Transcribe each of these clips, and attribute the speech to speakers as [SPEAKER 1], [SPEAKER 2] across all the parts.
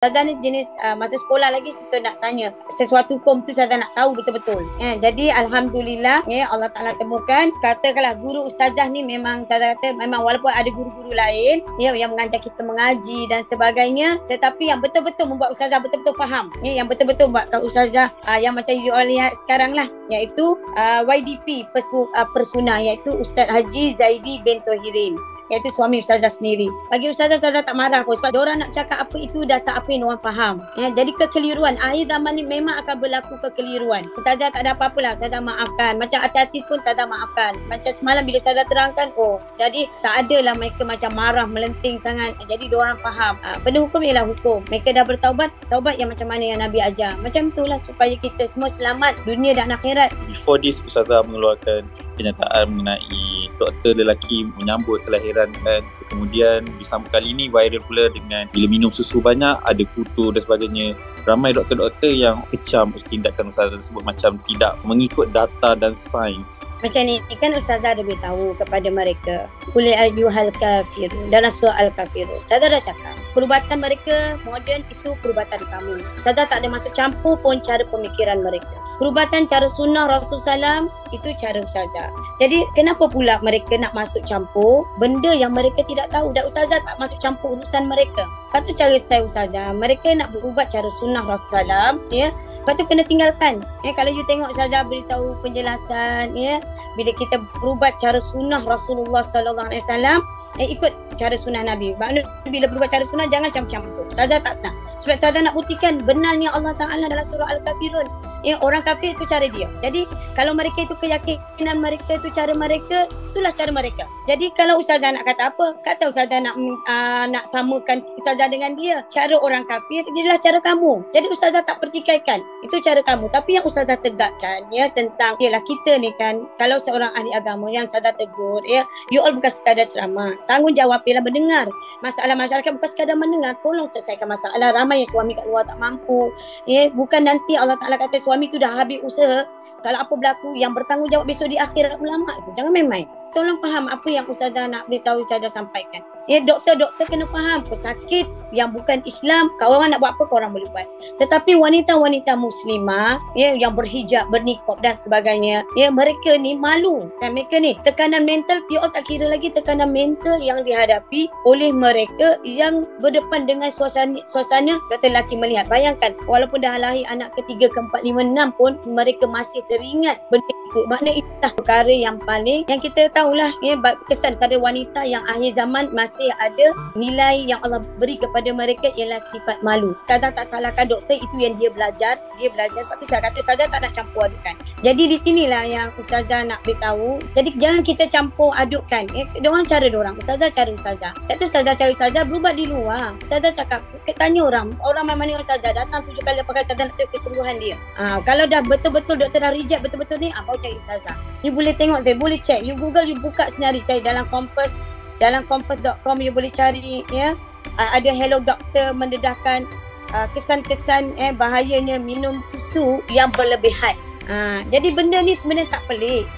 [SPEAKER 1] Ustazah ni jenis masa sekolah lagi suka nak tanya sesuatu hukum tu Ustazah nak tahu betul-betul. Jadi Alhamdulillah Allah Ta'ala temukan, katakanlah guru Ustazah ni memang Ustazah kata memang walaupun ada guru-guru lain yang mengajar kita mengaji dan sebagainya, tetapi yang betul-betul membuat Ustazah betul-betul faham, yang betul-betul buat Ustazah yang macam you all lihat sekarang lah, iaitu YDP Persuna, iaitu Ustaz Haji Zaidi bin Tohirin, iaitu suami Ustazah sendiri. Bagi Ustazah tak marah pun sebab diorang nak cakap apa itu dasar apa yang diorang faham. Jadi kekeliruan, akhir zaman ni memang akan berlaku kekeliruan. Ustazah tak ada apa-apa lah, Ustazah maafkan. Macam hati-hati pun Ustazah maafkan. Macam semalam bila Ustazah terangkan, jadi tak adalah mereka macam marah, melenting sangat. Jadi diorang faham. Benda hukum ialah hukum. Mereka dah bertaubat, taubat yang macam mana yang Nabi ajar. Macam itulah supaya kita semua selamat dunia dan akhirat.
[SPEAKER 2] Before this, Ustazah mengeluarkan kenyataan mengenai doktor lelaki menyambut kelahiran kan. Kemudian disambut kali ini viral pula dengan bila minum susu banyak ada kutu dan sebagainya. Ramai doktor-doktor yang kecam tindakan Ustazah tersebut macam tidak mengikut data dan sains.
[SPEAKER 1] Macam ni kan Ustazah dah beritahu kepada mereka, Qul ayyuhal kafirun, dalam surah Al-Kafirun. Ustazah dah cakap, perubatan mereka moden itu perubatan kamu. Ustazah tak ada masuk campur pun cara pemikiran mereka. Perubatan cara sunnah Rasul Salam itu cara Ustazah. Jadi kenapa pula mereka nak masuk campur benda yang mereka tidak tahu? Dan Ustazah tak masuk campur urusan mereka. Lepas tu cara style Ustazah, mereka nak berubat cara sunnah Rasul Salam, lepas tu kena tinggalkan. Kalau you tengok Ustazah beritahu penjelasan, bila kita berubat cara sunnah Rasulullah SAW, ikut cara sunnah Nabi. Maknanya bila berubat cara sunnah jangan campur-campur. Ustazah tak nak. Sebab Ustazah nak buktikan benarnya Allah Ta'ala dalam surah Al-Kafirun. Orang kafir itu cara dia. Jadi kalau mereka itu keyakinan mereka itu cara mereka, itulah cara mereka. Jadi kalau Ustazah nak kata apa, kata Ustazah nak samakan Ustazah dengan dia. Cara orang kafir adalah cara kamu. Jadi Ustazah tak pertikaikan. Itu cara kamu. Tapi yang Ustazah tegakkan tentang ialah kita ni kan, kalau seorang ahli agama yang Ustazah tegur, you all bukan sekadar ceramah. Tanggungjawab ialah mendengar. Masalah masyarakat bukan sekadar mendengar, tolong selesaikan masalah. Ramai yang suami kat luar tak mampu. Bukan nanti Allah Ta'ala kata suami tu dah habis usaha, kalau apa berlaku yang bertanggungjawab besok di akhirat ulama tu. Jangan main-main. Tolong faham apa yang Ustazah nak beritahu, Ustazah sampaikan. Doktor-doktor kena faham pesakit yang bukan Islam, kau orang nak buat apa, kau orang boleh buat. Tetapi wanita-wanita muslimah yang berhijab, berniqab dan sebagainya, mereka ni malu. Dan mereka ni tekanan mental, you all tak kira lagi tekanan mental yang dihadapi oleh mereka yang berdepan dengan suasana doktor lelaki melihat. Bayangkan, walaupun dah lahir anak ketiga, keempat, lima, enam pun mereka masih teringat benda itu. Maknanya itulah perkara yang paling yang kita tahulah kesan pada wanita yang akhir zaman masih ada nilai yang Allah beri kepada mereka ialah sifat malu. Kadang tak salahkan doktor, itu yang dia belajar. Sebab tu saya kata Ustazah tak nak campur adukkan. Jadi di sinilah yang Ustazah nak beritahu. Jadi jangan kita campur adukkan. Diorang cara diorang, Ustazah cara Ustazah. Tak tu Ustazah cara Ustazah berubat di luar. Ustazah cakap, tanya orang mana yang Ustazah datang 7 kali pakai Ustazah nak tengok keseluruhan dia. Kalau dah betul-betul doktor dah reject betul-betul ni, baru cari Ustazah. You boleh tengok, boleh check. You Google, you buka sendiri, cari dalam Compass.com you boleh cari ada Hello Doctor mendedahkan kesan-kesan bahayanya minum susu yang berlebihan. Jadi benda ni sebenarnya tak pelik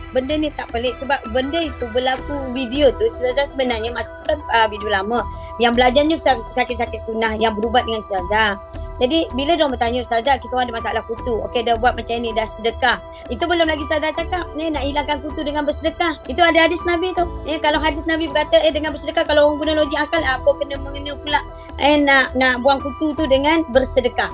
[SPEAKER 1] benda ni tak pelik sebab benda itu berlaku video tu sebenarnya masa tu kan video lama yang belajarnya sakit-sakit sunnah yang berubat dengan Ustazah. Jadi bila dia bertanya Ustazah, kita orang ada masalah kutu. Okey, dah buat macam ni, dah sedekah. Itu belum lagi Ustazah cakap, nak hilangkan kutu dengan bersedekah. Itu ada hadis Nabi tu. Kalau hadis Nabi berkata dengan bersedekah, kalau orang guna logik akal, apa kena mengena pula nak buang kutu tu dengan bersedekah.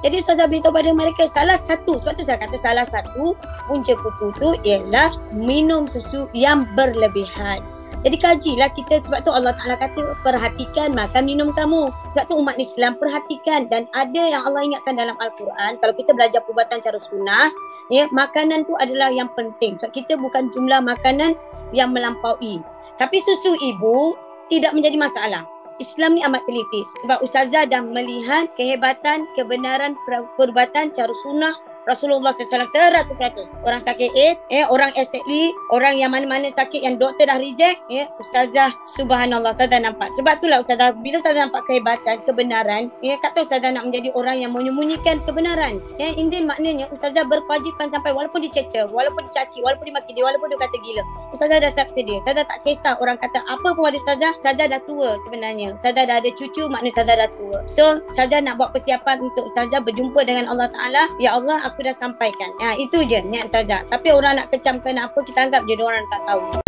[SPEAKER 1] Jadi Ustazah beritahu pada mereka salah satu, sebab tu saya kata salah satu punca kutu tu ialah minum susu yang berlebihan. Jadi kajilah kita, sebab tu Allah Ta'ala kata perhatikan makan minum kamu. Sebab tu umat Islam perhatikan, dan ada yang Allah ingatkan dalam Al-Quran. Kalau kita belajar perubatan cara sunnah, makanan tu adalah yang penting. Sebab kita bukan jumlah makanan yang melampaui. Tapi susu ibu tidak menjadi masalah. Islam ni amat teliti. Sebab Ustazah dah melihat kehebatan, kebenaran perubatan cara sunnah Rasulullah SAW 100%. Orang sakit AIDS, orang SLE, orang yang mana-mana sakit yang doktor dah reject, Ustazah subhanallah Ustazah nampak. Sebab itulah Ustazah, bila Ustazah nampak kehebatan, kebenaran, kata Ustazah nak menjadi orang yang menyembunyikan kebenaran. Intinya maknanya Ustazah berkewajipan sampai walaupun dicecer, walaupun dicaci, walaupun dimaki dia, walaupun dia kata gila, Ustazah dah siap sedia. Ustazah tak kisah orang kata apa pun pada Ustazah. Ustazah dah tua sebenarnya. Ustazah dah ada cucu, maknanya Ustazah dah tua. So Ustazah nak buat persiapan untuk Ustazah berjumpa dengan Allah Ta'ala. Ya Allah, aku dah sampaikan. Itu je niat Ustazah. Tapi orang nak kecam ke nak apa, kita anggap je orang tak tahu.